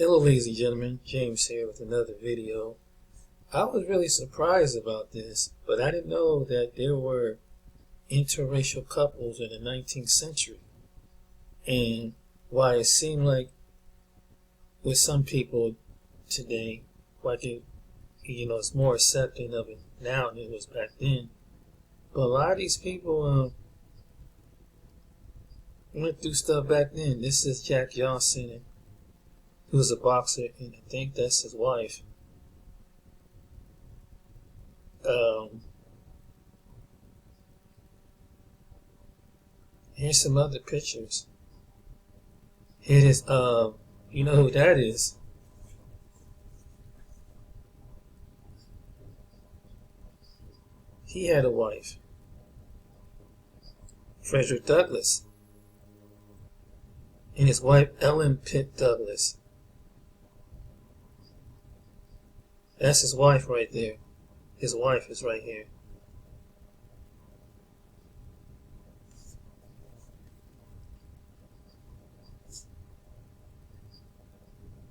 Hello ladies and gentlemen, James here with another video. I was really surprised about this, but I didn't know that there were interracial couples in the 19th century. And why it seemed like with some people today, like it's more accepting of it now than it was back then. But a lot of these people went through stuff back then. This is Jack Johnson, who's a boxer, and I think that's his wife. Here's some other pictures. It is, you know who that is? He had a wife, Frederick Douglass, and his wife Ellen Pitt Douglas. That's his wife right there. His wife is right here.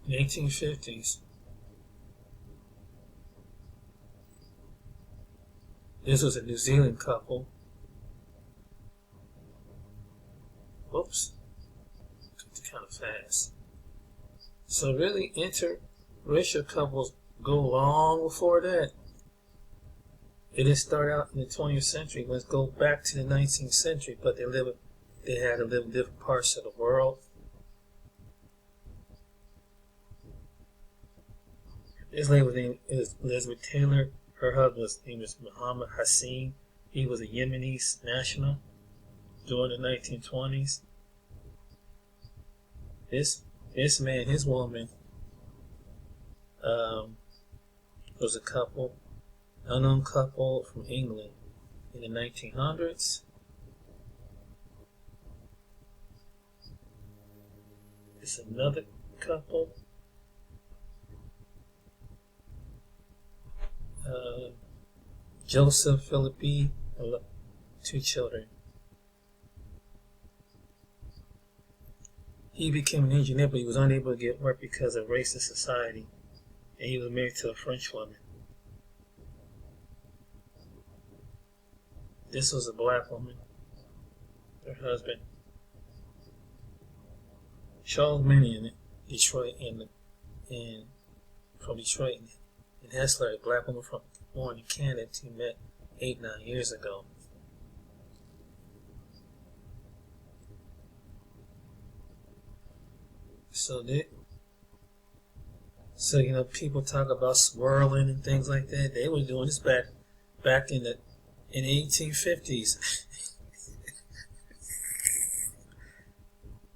In the 1850s. This was a New Zealand couple. Whoops. Took it kind of fast. So really, interracial couples go long before that. It didn't start out in the 20th century. Let's go back to the 19th century, but they had to live in different parts of the world. This lady's name is Elizabeth Taylor. Her husband's name is Muhammad Hassan. He was a Yemeni national during the 1920s. This man, his woman, was a couple, unknown couple from England in the 1900s. It's another couple. Joseph, Philippe, 2 children. He became an engineer, but he was unable to get work because of racist society, and he was married to a French woman. This was a black woman, her husband. Charles Minnie in Detroit, and from Detroit, and Hessler, a black woman born in Canada, he met 8-9 years ago. So people talk about swirling and things like that. They were doing this back in the 1850s.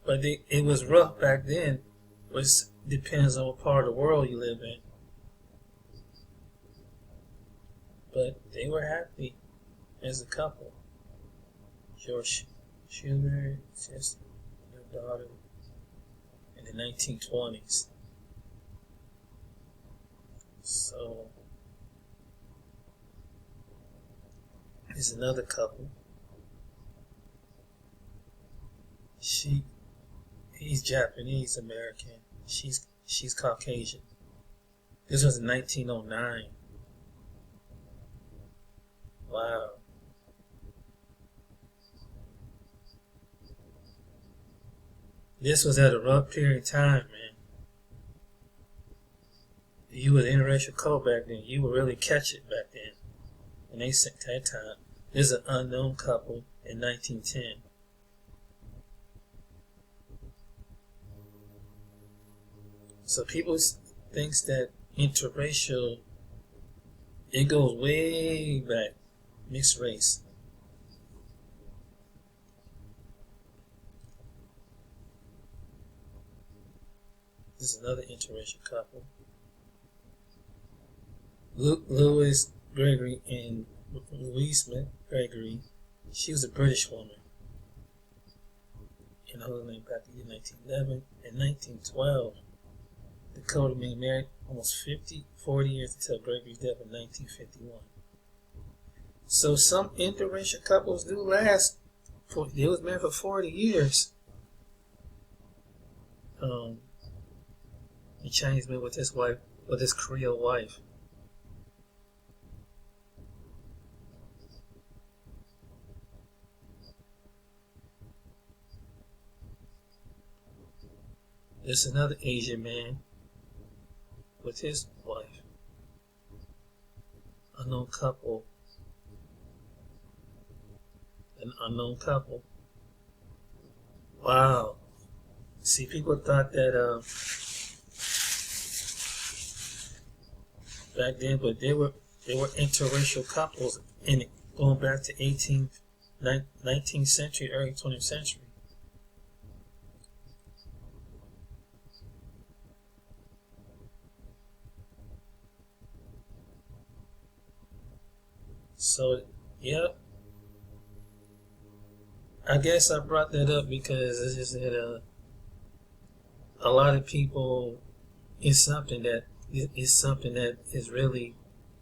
But it was rough back then, which depends on what part of the world you live in. But they were happy as a couple. George Schubert, just their daughter, in the 1920s. So there's another couple. He's Japanese American. She's Caucasian. This was in 1909. Wow. This was at a rough period of time, man. If you was an interracial couple back then, you would really catch it back then. And they said that time. This is an unknown couple in 1910. So people thinks that interracial, it goes way back. Mixed race. This is another interracial couple. Louise, Gregory, and Louise Gregory. She was a British woman in Holland back in 1911 and 1912. The couple being married almost 40 years until Gregory's death in 1951. So some interracial couples do last. They was married for 40 years. The Chinese man with his wife, with his Creole wife. There's another Asian man with his wife. Unknown couple. An unknown couple. Wow. See, people thought that back then, but they were interracial couples in it, going back to 19th century, early 20th century. So, yeah, I guess I brought that up because it's just that a lot of people, it's something that is really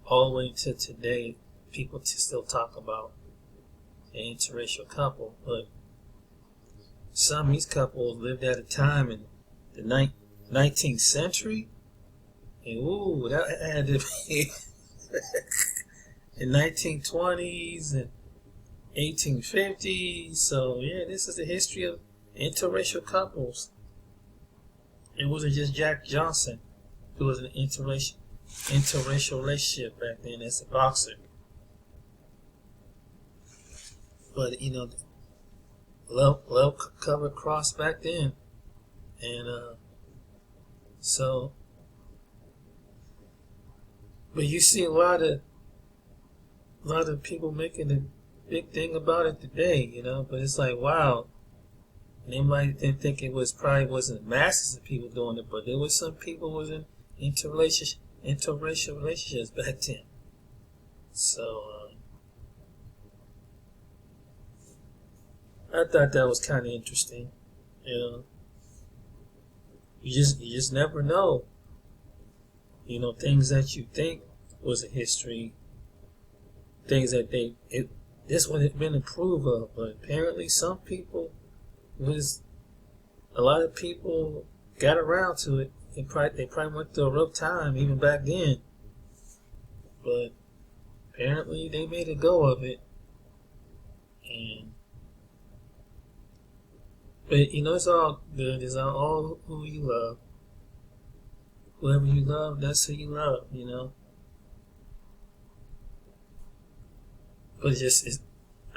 all the way to today. People still talk about an interracial couple, but some of these couples lived at a time in the 19th century, and ooh, that had to be the 1920s and 1850s. So yeah, this is the history of interracial couples. It wasn't just Jack Johnson who was in an interracial relationship back then as a boxer. But you know, love covered cross back then, and so. But you see a lot of people making a big thing about it today, you know. But it's like, wow. They might think it wasn't masses of people doing it, but there was some people who was in interracial relationships back then. So I thought that was kind of interesting. You know, you just never know. You know, things that you think was a history, things that this one had been approved of, but apparently some people. A lot of people got around to it. They probably went through a rough time even back then, but apparently they made a go of it. But you know, it's all good. It's all who you love. Whoever you love, that's who you love. You know. But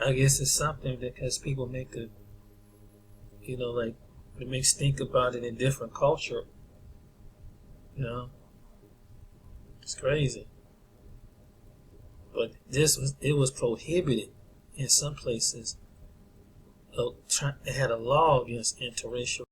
I guess it's something because people make a. You know, like, it makes think about it in different culture. You know, it's crazy. But it was prohibited in some places. They had a law against interracial